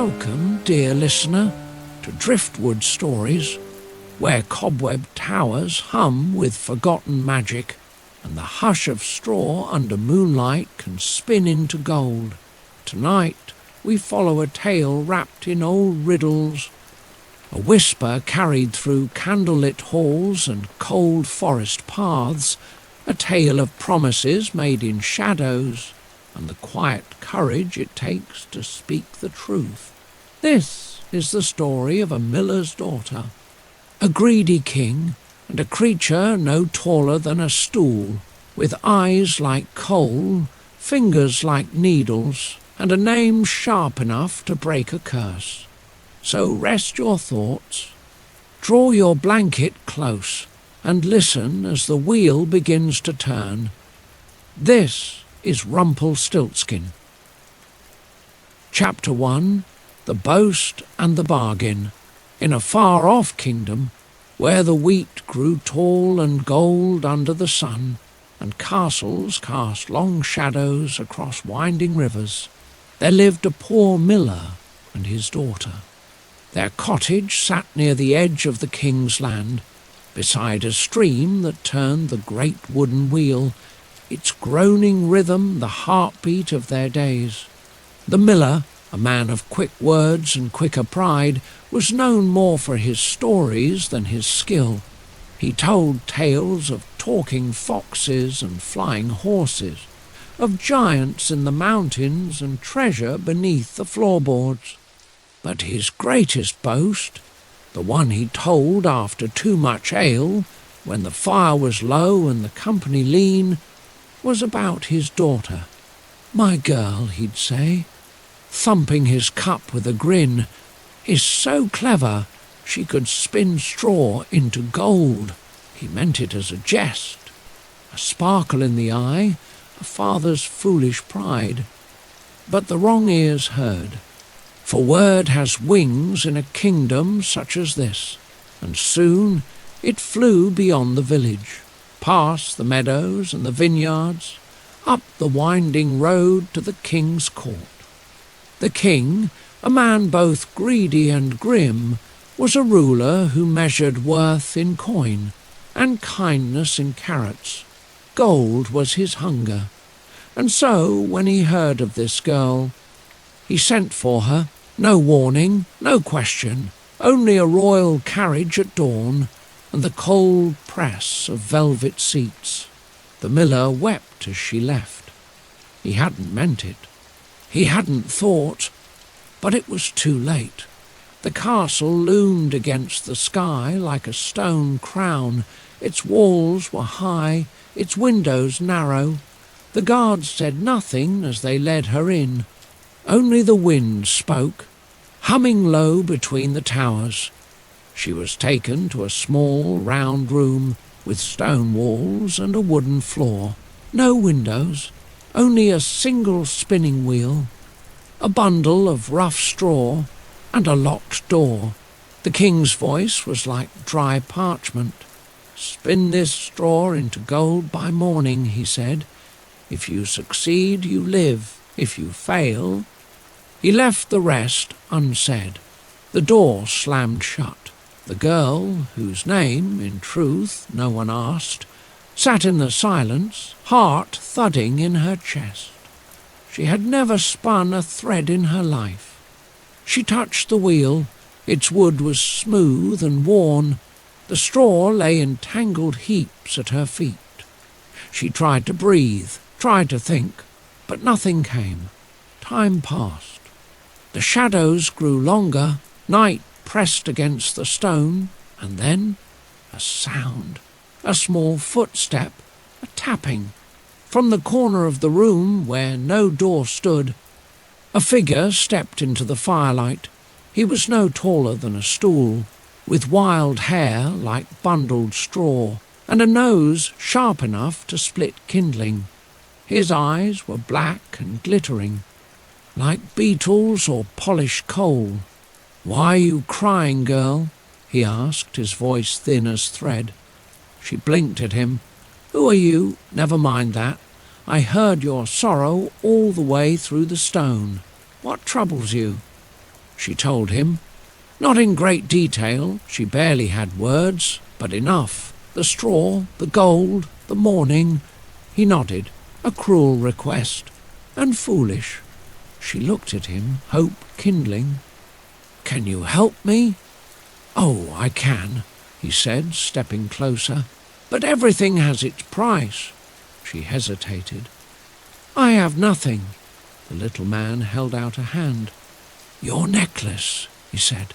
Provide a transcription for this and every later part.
Welcome, dear listener, to Driftwood Stories, where cobweb towers hum with forgotten magic, and the hush of straw under moonlight can spin into gold. Tonight we follow a tale wrapped in old riddles, a whisper carried through candlelit halls and cold forest paths, a tale of promises made in shadows, and the quiet courage it takes to speak the truth. This is the story of a miller's daughter, a greedy king, and a creature no taller than a stool, with eyes like coal, fingers like needles, and a name sharp enough to break a curse. So rest your thoughts, draw your blanket close, and listen as the wheel begins to turn. This is Rumpelstiltskin. Chapter 1. The Boast and the Bargain. In a far-off kingdom, where the wheat grew tall and gold under the sun, and castles cast long shadows across winding rivers, there lived a poor miller and his daughter. Their cottage sat near the edge of the king's land, beside a stream that turned the great wooden wheel, its groaning rhythm the heartbeat of their days. The miller, a man of quick words and quicker pride, was known more for his stories than his skill. He told tales of talking foxes and flying horses, of giants in the mountains and treasure beneath the floorboards. But his greatest boast, the one he told after too much ale, when the fire was low and the company lean, was about his daughter. "My girl," he'd say, thumping his cup with a grin, "is so clever she could spin straw into gold." He meant it as a jest, a sparkle in the eye, a father's foolish pride. But the wrong ears heard, for word has wings in a kingdom such as this, and soon it flew beyond the village, past the meadows and the vineyards, up the winding road to the king's court. The king, a man both greedy and grim, was a ruler who measured worth in coin and kindness in carats. Gold was his hunger, and so when he heard of this girl, he sent for her. No warning, no question, only a royal carriage at dawn, and the cold press of velvet seats. The miller wept as she left. He hadn't meant it. He hadn't thought, but it was too late. The castle loomed against the sky like a stone crown. Its walls were high, its windows narrow. The guards said nothing as they led her in. Only the wind spoke, humming low between the towers. She was taken to a small, round room with stone walls and a wooden floor. No windows, only a single spinning wheel, a bundle of rough straw, and a locked door. The king's voice was like dry parchment. "Spin this straw into gold by morning," he said. "If you succeed, you live. If you fail—" He left the rest unsaid. The door slammed shut. The girl, whose name, in truth, no one asked, sat in the silence, heart thudding in her chest. She had never spun a thread in her life. She touched the wheel. Its wood was smooth and worn. The straw lay in tangled heaps at her feet. She tried to breathe, tried to think, but nothing came. Time passed. The shadows grew longer. Night pressed against the stone, and then a sound, a small footstep, a tapping. From the corner of the room where no door stood, a figure stepped into the firelight. He was no taller than a stool, with wild hair like bundled straw, and a nose sharp enough to split kindling. His eyes were black and glittering, like beetles or polished coal. "Why are you crying, girl?" he asked, his voice thin as thread. She blinked at him. "Who are you?" "Never mind that. I heard your sorrow all the way through the stone. What troubles you?" she told him. Not in great detail, she barely had words, but enough. The straw, the gold, the morning. He nodded, a cruel request, and foolish. She looked at him, hope kindling. "Can you help me?" "Oh, I can," he said, stepping closer. "But everything has its price." She hesitated. "I have nothing." The little man held out a hand. "Your necklace," he said.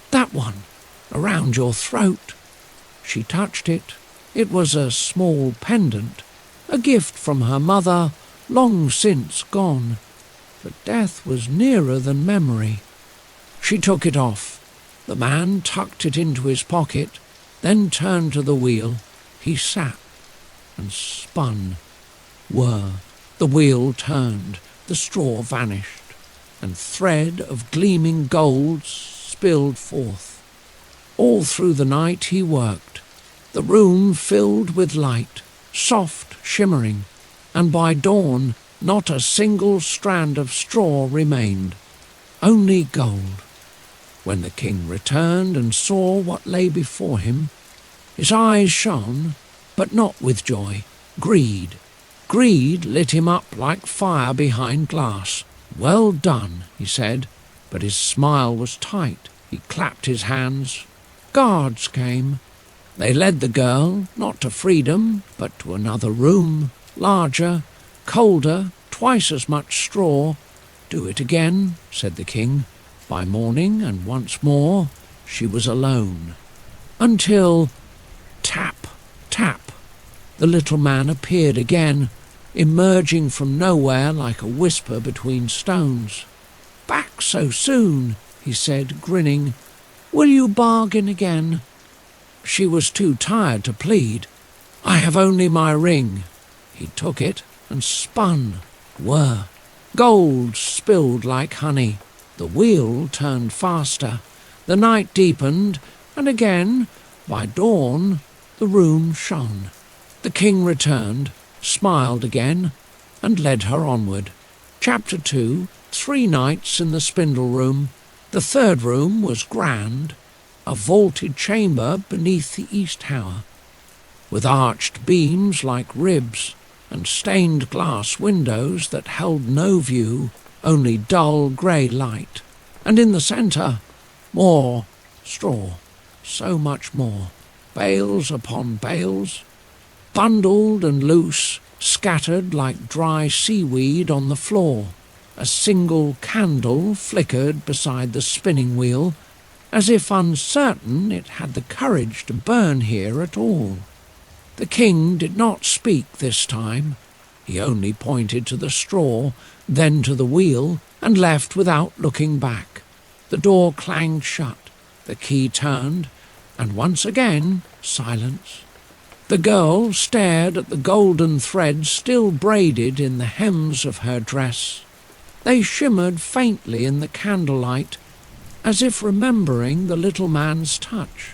"That one, around your throat." She touched it. It was a small pendant, a gift from her mother, long since gone. But death was nearer than memory. She took it off. The man tucked it into his pocket, then turned to the wheel. He sat and spun. Whir. The wheel turned, the straw vanished, and thread of gleaming gold spilled forth. All through the night he worked, the room filled with light, soft, shimmering, and by dawn not a single strand of straw remained, only gold. When the king returned and saw what lay before him, his eyes shone, but not with joy, greed. Greed lit him up like fire behind glass. "Well done," he said, but his smile was tight. He clapped his hands. Guards came. They led the girl, not to freedom, but to another room, larger, colder, twice as much straw. "Do it again," said the king. By morning, and once more, she was alone. Until, tap, tap, the little man appeared again, emerging from nowhere like a whisper between stones. "Back so soon," he said, grinning. "Will you bargain again?" She was too tired to plead. "I have only my ring." He took it and spun. Whir. Gold spilled like honey. The wheel turned faster. The night deepened, and again, by dawn, the room shone. The king returned, smiled again, and led her onward. Chapter 2, 3 nights in the Spindle room. The third room was grand, a vaulted chamber beneath the east tower, with arched beams like ribs, and stained glass windows that held no view, only dull grey light. And in the centre, more straw, so much more, bales upon bales, bundled and loose, scattered like dry seaweed on the floor. A single candle flickered beside the spinning wheel, as if uncertain it had the courage to burn here at all. The king did not speak this time. He only pointed to the straw, then to the wheel, and left without looking back. The door clanged shut, the key turned, and once again silence. The girl stared at the golden threads still braided in the hems of her dress. They shimmered faintly in the candlelight, as if remembering the little man's touch.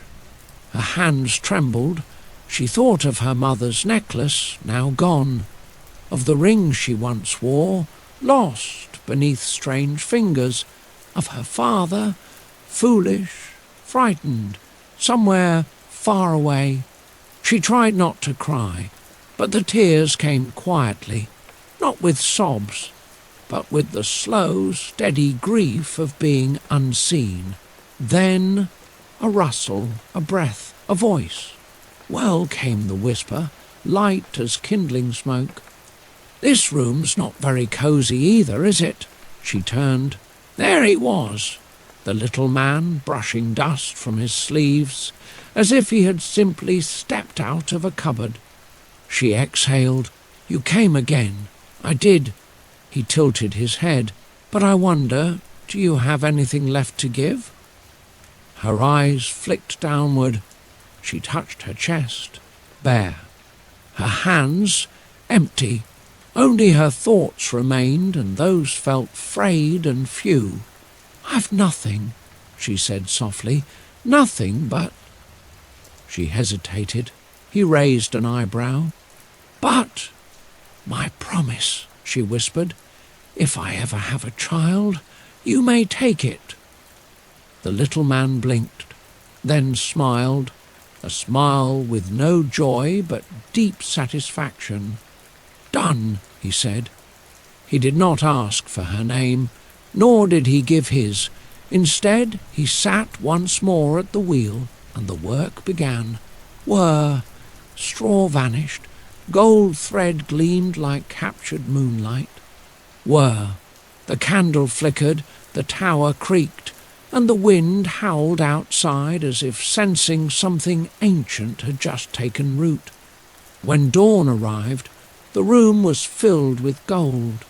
Her hands trembled. She thought of her mother's necklace, now gone, of the ring she once wore, lost beneath strange fingers, of her father, foolish, frightened, somewhere far away. She tried not to cry, but the tears came quietly, not with sobs, but with the slow, steady grief of being unseen. Then a rustle, a breath, a voice. Well, came the whisper, light as kindling smoke. "This room's not very cosy either, is it?" She turned. There he was, the little man brushing dust from his sleeves, as if he had simply stepped out of a cupboard. She exhaled. "You came again." "I did." He tilted his head. "But I wonder, do you have anything left to give?" Her eyes flicked downward. She touched her chest, bare. Her hands, empty. Only her thoughts remained, and those felt frayed and few. "I've nothing," she said softly. "Nothing but—" She hesitated. He raised an eyebrow. "But my promise," she whispered. "If I ever have a child, you may take it." The little man blinked, then smiled, a smile with no joy but deep satisfaction. "Done," he said. He did not ask for her name, nor did he give his. Instead, he sat once more at the wheel, and the work began. Whir! Straw vanished. Gold thread gleamed like captured moonlight. Whir! The candle flickered, the tower creaked, and the wind howled outside as if sensing something ancient had just taken root. When dawn arrived, the room was filled with gold.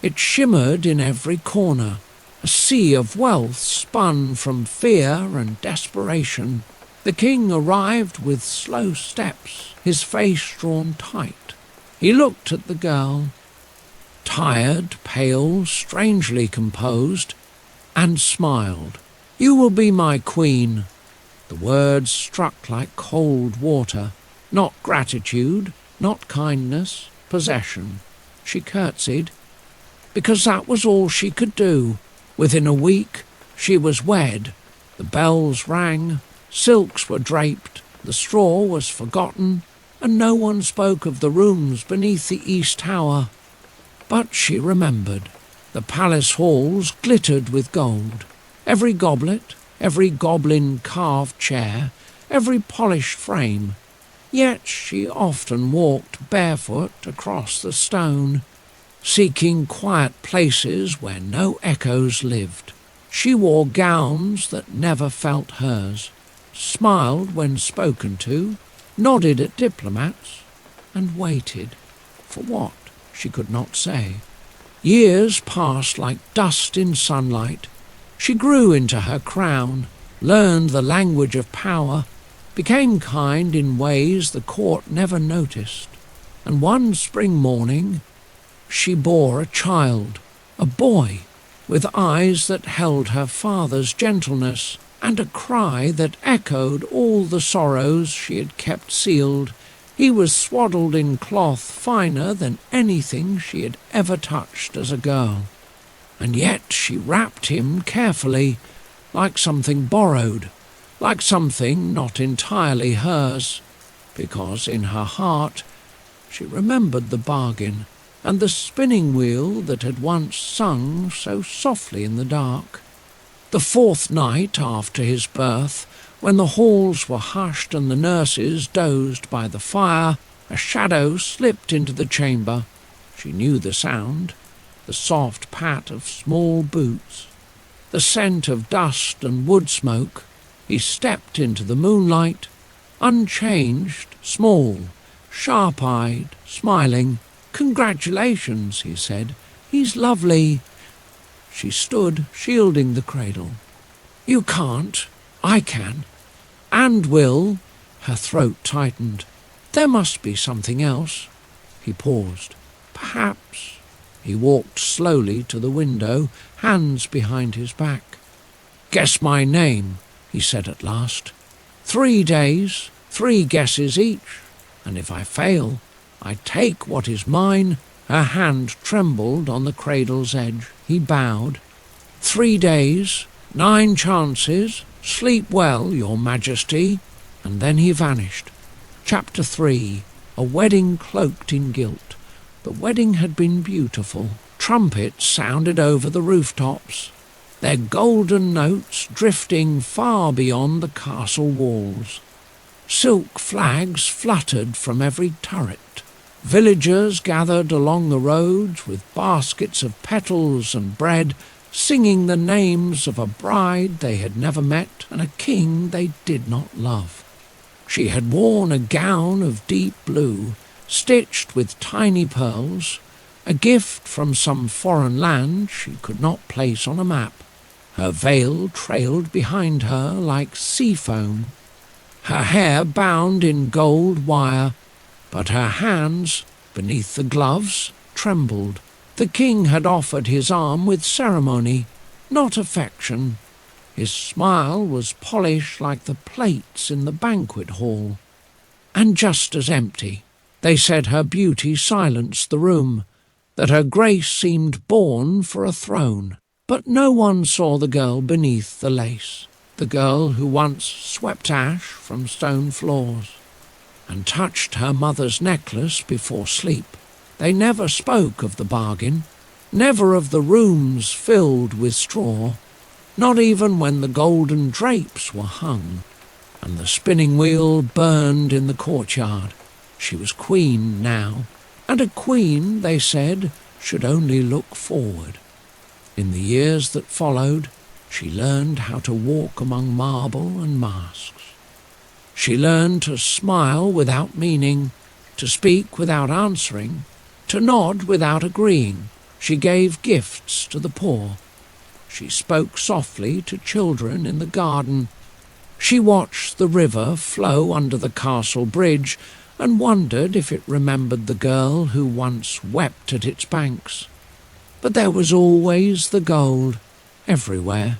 It shimmered in every corner, a sea of wealth spun from fear and desperation. The king arrived with slow steps, his face drawn tight. He looked at the girl, tired, pale, strangely composed, and smiled. "You will be my queen." The words struck like cold water. Not gratitude, not kindness, possession. She curtsied, because that was all she could do. Within a week, she was wed. The bells rang, silks were draped, the straw was forgotten, and no one spoke of the rooms beneath the east tower. But she remembered. The palace halls glittered with gold. Every goblet, every goblin-carved chair, every polished frame. Yet she often walked barefoot across the stone, seeking quiet places where no echoes lived. She wore gowns that never felt hers, smiled when spoken to, nodded at diplomats, and waited. For what, she could not say. Years passed like dust in sunlight. She grew into her crown, learned the language of power, became kind in ways the court never noticed, and one spring morning she bore a child, a boy, with eyes that held her father's gentleness, and a cry that echoed all the sorrows she had kept sealed. He was swaddled in cloth finer than anything she had ever touched as a girl, and yet she wrapped him carefully, like something borrowed, like something not entirely hers, because in her heart she remembered the bargain and the spinning wheel that had once sung so softly in the dark. The fourth night after his birth, when the halls were hushed and the nurses dozed by the fire, a shadow slipped into the chamber. She knew the sound, the soft pat of small boots, the scent of dust and wood smoke. He stepped into the moonlight, unchanged, small, sharp-eyed, smiling. "Congratulations," he said. "He's lovely." She stood, shielding the cradle. "You can't. I can. And will." Her throat tightened. "There must be something else." He paused. "Perhaps." He walked slowly to the window, hands behind his back. "Guess my name," he said at last. 3 days, 3 guesses each, and if I fail, I take what is mine." Her hand trembled on the cradle's edge. He bowed. 3 days, 9 chances. Sleep well, Your Majesty." And then he vanished. Chapter 3. A wedding cloaked in guilt. The wedding had been beautiful. Trumpets sounded over the rooftops, their golden notes drifting far beyond the castle walls. Silk flags fluttered from every turret. Villagers gathered along the roads with baskets of petals and bread, singing the names of a bride they had never met and a king they did not love. She had worn a gown of deep blue, stitched with tiny pearls, a gift from some foreign land she could not place on a map. Her veil trailed behind her like sea foam, her hair bound in gold wire, but her hands, beneath the gloves, trembled. The king had offered his arm with ceremony, not affection. His smile was polished like the plates in the banquet hall, and just as empty. They said her beauty silenced the room, that her grace seemed born for a throne. But no one saw the girl beneath the lace, the girl who once swept ash from stone floors and touched her mother's necklace before sleep. They never spoke of the bargain, never of the rooms filled with straw, not even when the golden drapes were hung and the spinning wheel burned in the courtyard. She was queen now, and a queen, they said, should only look forward. In the years that followed, she learned how to walk among marble and masks. She learned to smile without meaning, to speak without answering, to nod without agreeing. She gave gifts to the poor. She spoke softly to children in the garden. She watched the river flow under the castle bridge and wondered if it remembered the girl who once wept at its banks. But there was always the gold, everywhere,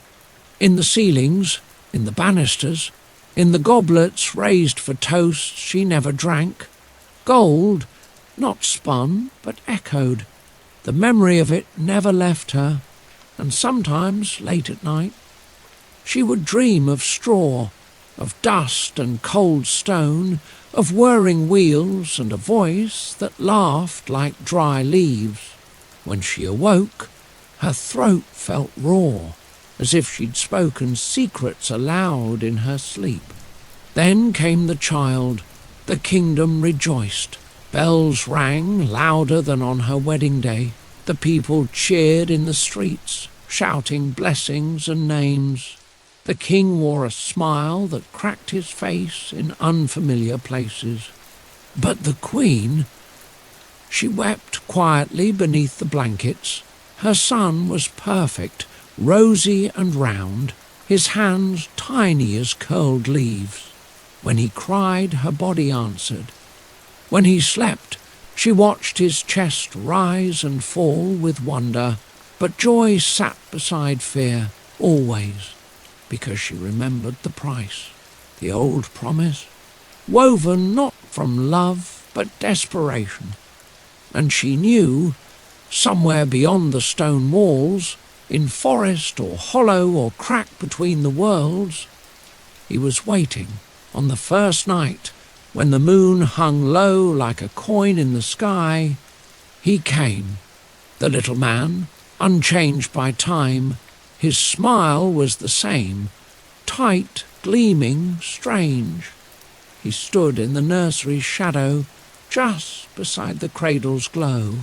in the ceilings, in the banisters, in the goblets raised for toast she never drank. Gold, not spun, but echoed. The memory of it never left her, and sometimes, late at night, she would dream of straw, of dust and cold stone, of whirring wheels and a voice that laughed like dry leaves. When she awoke, her throat felt raw, as if she'd spoken secrets aloud in her sleep. Then came the child. The kingdom rejoiced. Bells rang louder than on her wedding day. The people cheered in the streets, shouting blessings and names. The king wore a smile that cracked his face in unfamiliar places. But the queen, she wept quietly beneath the blankets. Her son was perfect, rosy and round, his hands tiny as curled leaves. When he cried, her body answered. When he slept, she watched his chest rise and fall with wonder, but joy sat beside fear, always, because she remembered the price, the old promise, woven not from love but desperation. And she knew, somewhere beyond the stone walls, in forest or hollow or crack between the worlds, he was waiting on the first night when the moon hung low like a coin in the sky. He came, the little man, unchanged by time. His smile was the same, tight, gleaming, strange. He stood in the nursery's shadow, just beside the cradle's glow.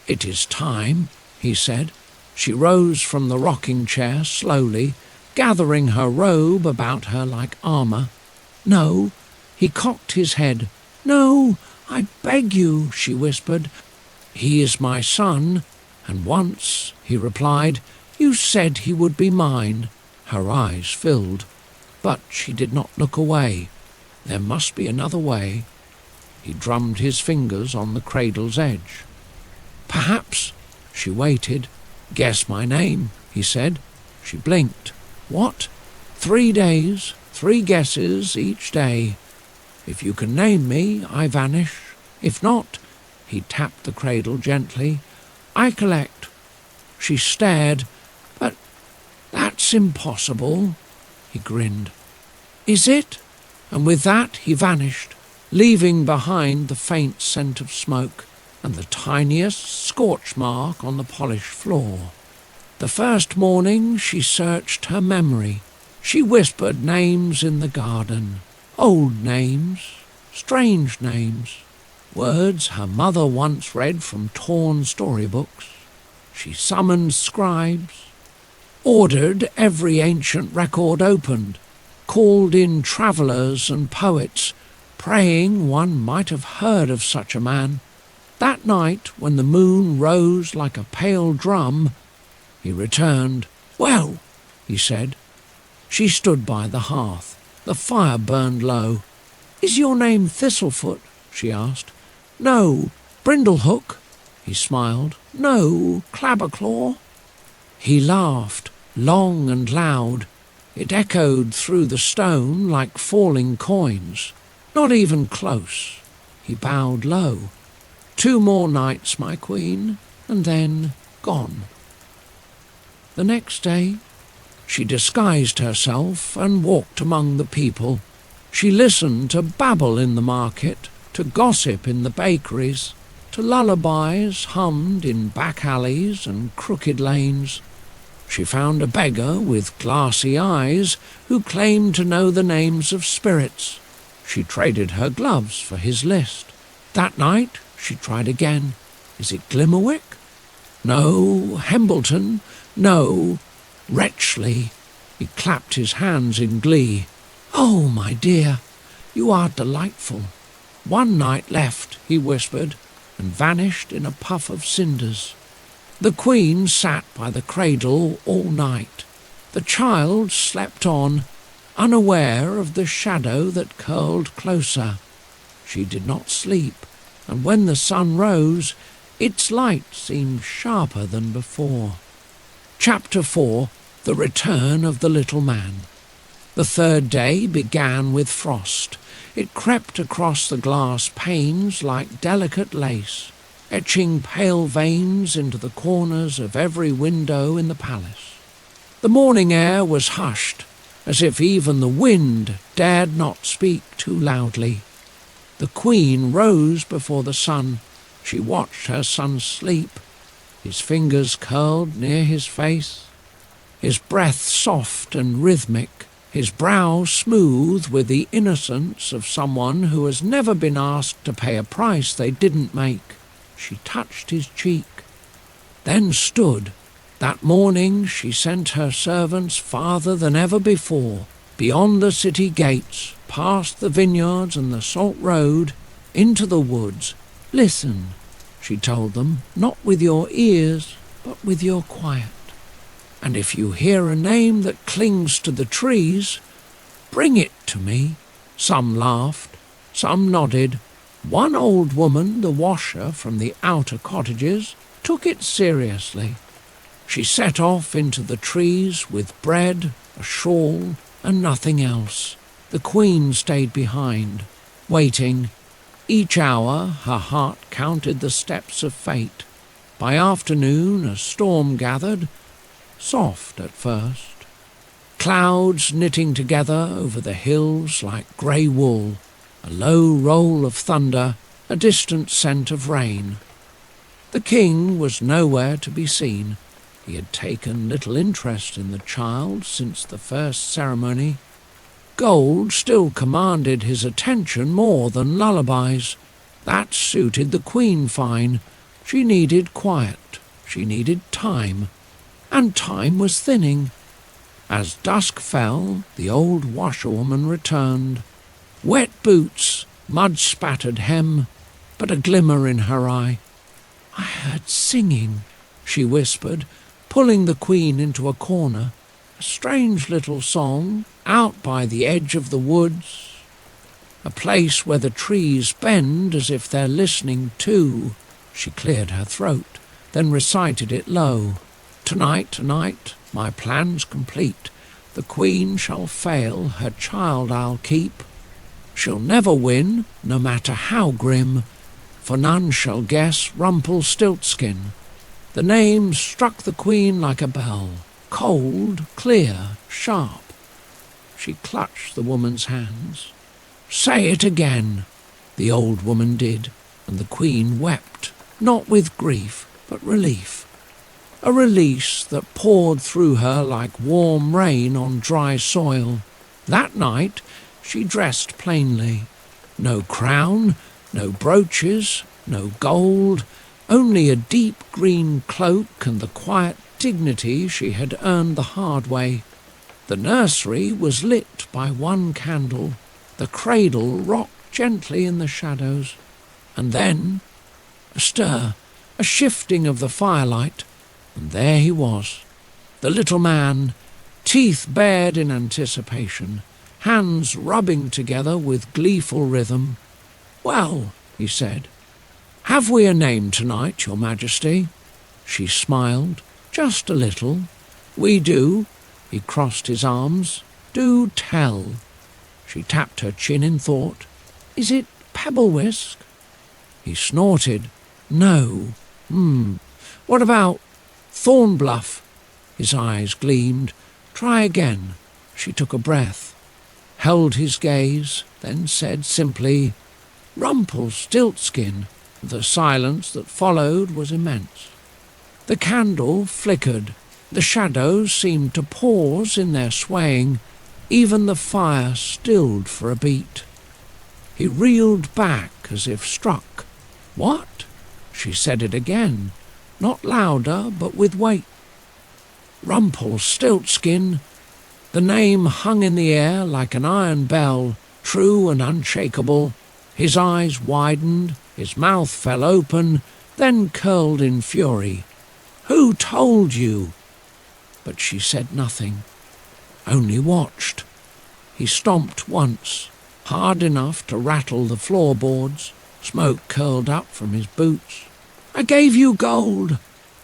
"It is time," he said. She rose from the rocking chair slowly, gathering her robe about her like armour. "No," he cocked his head. "No, I beg you," she whispered. "He is my son, and once," he replied, "you said he would be mine." Her eyes filled, but she did not look away. There must be another way. He drummed his fingers on the cradle's edge. "Perhaps," she waited. "Guess my name," he said. She blinked. "What?" "3 days, 3 guesses each day. If you can name me, I vanish. If not," he tapped the cradle gently, "I collect." She stared. "But that's impossible," he grinned. "Is it?" And with that he vanished, leaving behind the faint scent of smoke and the tiniest scorch mark on the polished floor. The first morning she searched her memory. She whispered names in the garden, old names, strange names, words her mother once read from torn storybooks. She summoned scribes, ordered every ancient record opened, called in travellers and poets, praying one might have heard of such a man. That night, when the moon rose like a pale drum, he returned. "Well," he said. She stood by the hearth. The fire burned low. "Is your name Thistlefoot?" she asked. "No, Brindlehook," he smiled. "No, Clabberclaw." He laughed, long and loud. It echoed through the stone like falling coins. Not even close. He bowed low. "2 more nights, my queen, and then gone." The next day, she disguised herself and walked among the people. She listened to babble in the market, to gossip in the bakeries, to lullabies hummed in back alleys and crooked lanes. She found a beggar with glassy eyes who claimed to know the names of spirits. She traded her gloves for his list. That night she tried again. Is it Glimmerwick? No. Hambleton? No. Wretchley. He clapped his hands in glee. Oh, my dear, you are delightful. One night left, he whispered, and vanished in a puff of cinders. The Queen sat by the cradle all night. The child slept on, unaware of the shadow that curled closer. She did not sleep, and when the sun rose, its light seemed sharper than before. Chapter 4. The Return of the Little Man. The third day began with frost. It crept across the glass panes like delicate lace, etching pale veins into the corners of every window in the palace. The morning air was hushed, as if even the wind dared not speak too loudly. The Queen rose before the sun. She watched her son sleep, his fingers curled near his face, his breath soft and rhythmic, his brow smooth with the innocence of someone who has never been asked to pay a price they didn't make. She touched his cheek, then stood. That morning she sent her servants farther than ever before, beyond the city gates, past the vineyards and the salt road, into the woods. Listen, she told them, not with your ears, but with your quiet. And if you hear a name that clings to the trees, bring it to me. Some laughed, some nodded. One old woman, the washer from the outer cottages, took it seriously. She set off into the trees with bread, a shawl, and nothing else. The Queen stayed behind, waiting. Each hour her heart counted the steps of fate. By afternoon a storm gathered, soft at first. Clouds knitting together over the hills like grey wool, a low roll of thunder, a distant scent of rain. The king was nowhere to be seen. He had taken little interest in the child since the first ceremony. Gold still commanded his attention more than lullabies. That suited the Queen fine. She needed quiet. She needed time. And time was thinning. As dusk fell, the old washerwoman returned. Wet boots, mud-spattered hem, but a glimmer in her eye. I heard singing, she whispered, pulling the Queen into a corner. A strange little song, out by the edge of the woods. A place where the trees bend as if they're listening too. She cleared her throat, then recited it low. Tonight, my plan's complete. The Queen shall fail, her child I'll keep. She'll never win, no matter how grim, for none shall guess Rumpelstiltskin. The name struck the Queen like a bell, cold, clear, sharp. She clutched the woman's hands. Say it again. The old woman did, and the Queen wept, not with grief, but relief. A release that poured through her like warm rain on dry soil. That night she dressed plainly. No crown, no brooches, no gold, only a deep green cloak and the quiet dignity she had earned the hard way. The nursery was lit by one candle. The cradle rocked gently in the shadows. And then a stir, a shifting of the firelight, and there he was, the little man, teeth bared in anticipation, hands rubbing together with gleeful rhythm. Well, he said, have we a name tonight, Your Majesty? She smiled, just a little. We do. He crossed his arms. Do tell. She tapped her chin in thought. Is it Pebble-whisk? He snorted. No. What about Thornbluff? His eyes gleamed. "Try again." She took a breath, held his gaze, then said simply, "Rumpelstiltskin." The silence that followed was immense. The candle flickered. The shadows seemed to pause in their swaying. Even the fire stilled for a beat. He reeled back as if struck. "What?" She said it again, not louder but with weight. "Rumpelstiltskin." The name hung in the air like an iron bell, true and unshakable. His eyes widened, his mouth fell open, then curled in fury. "Who told you?" But she said nothing, only watched. He stomped once, hard enough to rattle the floorboards. Smoke curled up from his boots. "I gave you gold.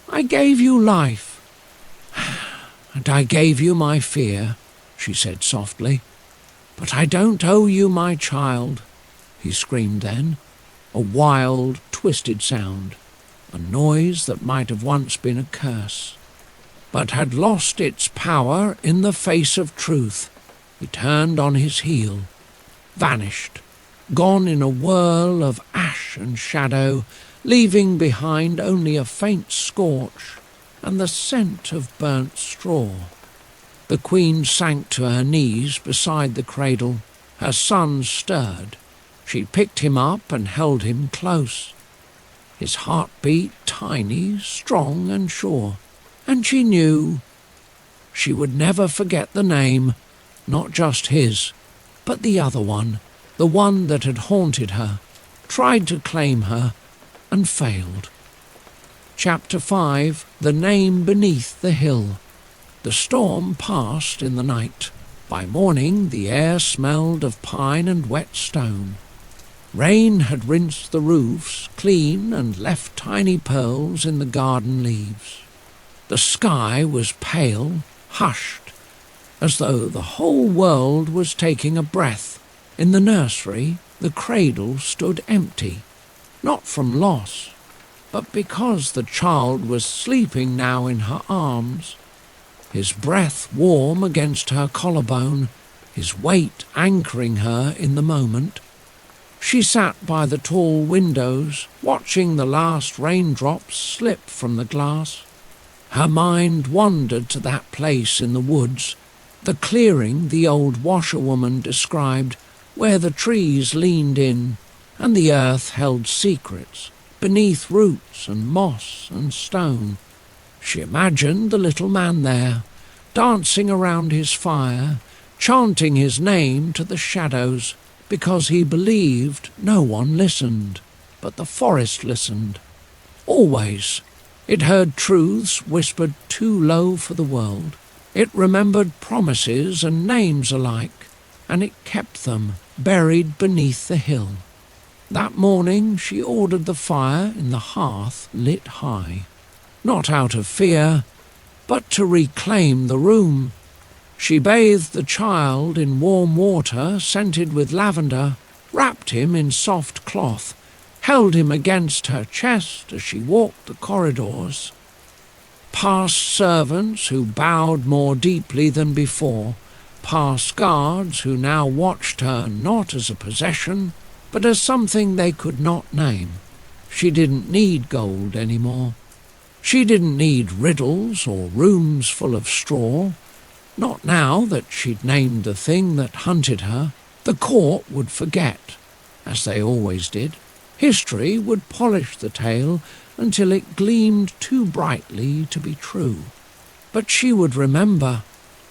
I gave you life. And I gave you my fear," she said softly. "But I don't owe you my child," he screamed then. A wild, twisted sound, a noise that might have once been a curse, but had lost its power in the face of truth. He turned on his heel, vanished, gone in a whirl of ash and shadow, leaving behind only a faint scorch and the scent of burnt straw. The Queen sank to her knees beside the cradle. Her son stirred. She picked him up and held him close. His heartbeat tiny, strong and sure. And she knew she would never forget the name, not just his, but the other one, the one that had haunted her, tried to claim her, and failed. Chapter 5. The Name Beneath the Hill. The storm passed in the night. By morning the air smelled of pine and wet stone. Rain had rinsed the roofs clean and left tiny pearls in the garden leaves. The sky was pale, hushed, as though the whole world was taking a breath. In the nursery, the cradle stood empty, not from loss, but because the child was sleeping now in her arms, his breath warm against her collarbone, his weight anchoring her in the moment. She sat by the tall windows, watching the last raindrops slip from the glass. Her mind wandered to that place in the woods, the clearing the old washerwoman described, where the trees leaned in and the earth held secrets beneath roots and moss and stone. She imagined the little man there, dancing around his fire, chanting his name to the shadows, because he believed no one listened, but the forest listened. Always. It heard truths whispered too low for the world. It remembered promises and names alike, and it kept them buried beneath the hill. That morning she ordered the fire in the hearth lit high, not out of fear, but to reclaim the room. She bathed the child in warm water scented with lavender, wrapped him in soft cloth, held him against her chest as she walked the corridors. Past servants who bowed more deeply than before, past guards who now watched her not as a possession, but as something they could not name. She didn't need gold anymore. She didn't need riddles or rooms full of straw. Not now that she'd named the thing that hunted her. The court would forget, as they always did. History would polish the tale until it gleamed too brightly to be true. But she would remember,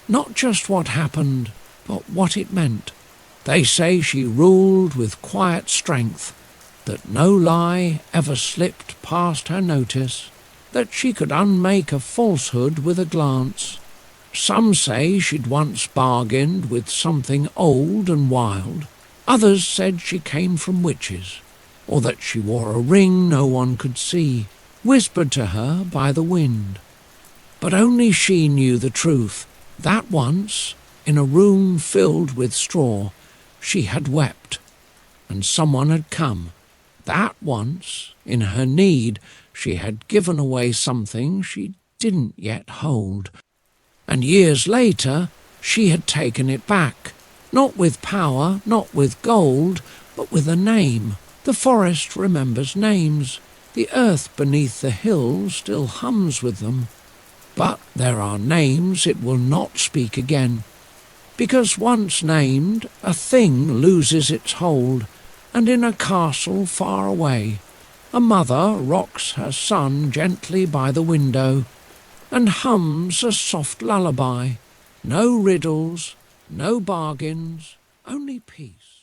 not just what happened, but what it meant. They say she ruled with quiet strength, that no lie ever slipped past her notice, that she could unmake a falsehood with a glance. Some say she'd once bargained with something old and wild. Others said she came from witches, or that she wore a ring no one could see, whispered to her by the wind. But only she knew the truth, that once, in a room filled with straw, she had wept, and someone had come. That once, in her need, she had given away something she didn't yet hold. and years later she had taken it back, not with power, not with gold, but with a name. The forest remembers names. The earth beneath the hill still hums with them. But there are names it will not speak again, because once named, a thing loses its hold, and in a castle far away, a mother rocks her son gently by the window, and hums a soft lullaby. No riddles, no bargains, only peace.